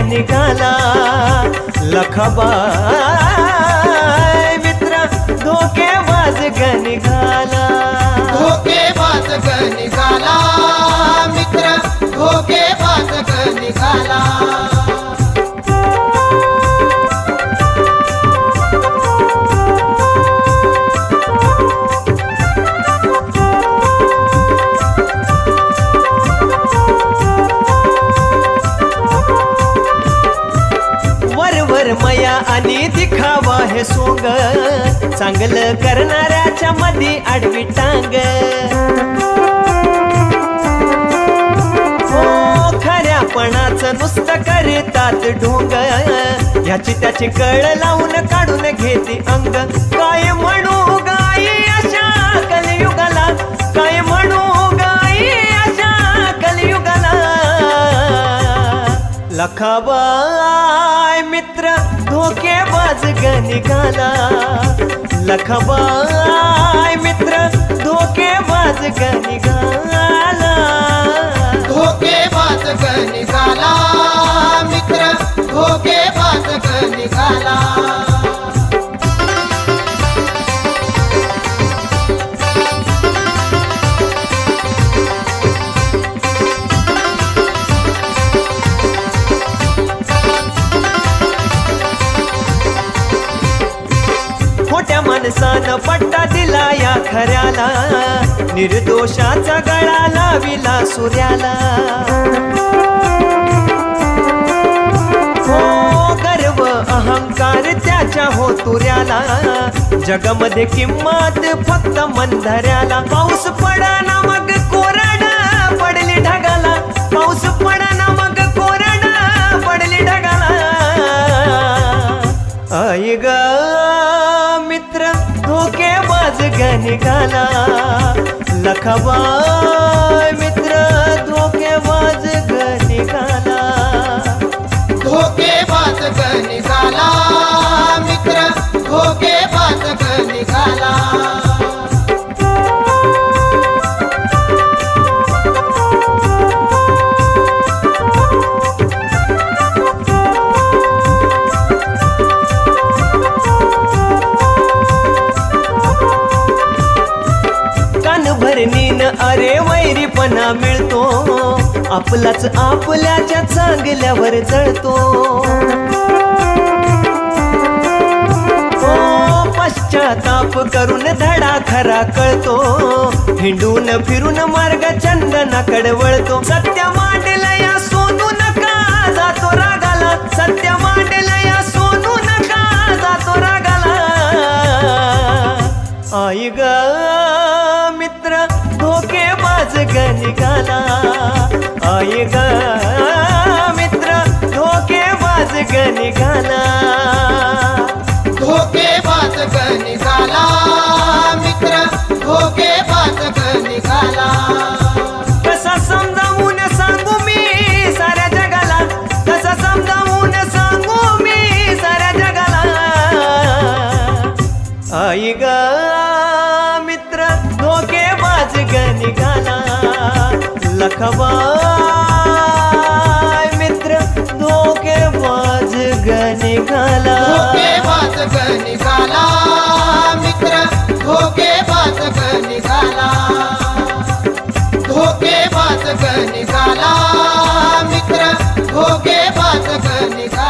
निघाला लखबाय मित्र धोकेबाज ग निघाला धोकेबाज ग निघाला मित्र धोकेबाज ग निघाला मया आणि दिखावा हे सोंग चांगलं करणाऱ्याच्या मध्ये आडवी टांग हो खऱ्यापणाचं नुसतं करतात ढोंग ह्याची त्याची कळ लावून काढून घेते अंग काय म्हणू गाई अशा कलियुगाला काय म्हणू गाई अशा कलियुगाला लखाबाय मित्र धोकेबाज ग निघाला लखाबाय मित्र धोकेबाज ग निघाला धोकेबाज ग निघाला मित्र धोकेबाज ग निघाला माणसानं पट्टा दिला या खऱ्याला निर्दोषाचा गळा लाविला सूर्याला हो गर्व अहंकार त्याच्या हो तुऱ्याला जगामध्ये किंमत फक्त मंधऱ्याला पाऊस पडाना मग कोरड पडली ढगाला पाऊस पडाना मग कोरड पडली ढगाला आई ग मित्र धोकेबाज ग निघाला लखाबाय मित्र धोकेबाज ग निघाला धोकेबाज ग निघाला मित्र धोकेबाज ग निघाला भरणीन अरे वैरीपणा मिळतो आपलाच आपल्याच्या चांगल्यावर जळतो पश्चाताप करून धडा खरा कळतो हिंडून फिरून मार्ग चंदनाकडे वळतो सत्य मांडला या सोनू नका जातो रागाला सत्य मांडला या सोनू नका जातो रागाला आई ग मित्र धोकेबाज ग निघाला आई ग मित्र धोकेबाज ग निघाला धोकेबाज ग निघाला मित्र धोकेबाज ग निघाला कसा समजावून सांगू मी साऱ्या जगाला कसा समजावून सांगू मी साऱ्या जगाला आई ग मित्र धोकेबाज ग निघाला लखाबाय मित्र धोकेबाज ग निघाला धोकेबाज ग निघाला मित्र धोकेबाज ग निघाला धोकेबाज ग निघाला मित्र धोकेबाज ग निघाला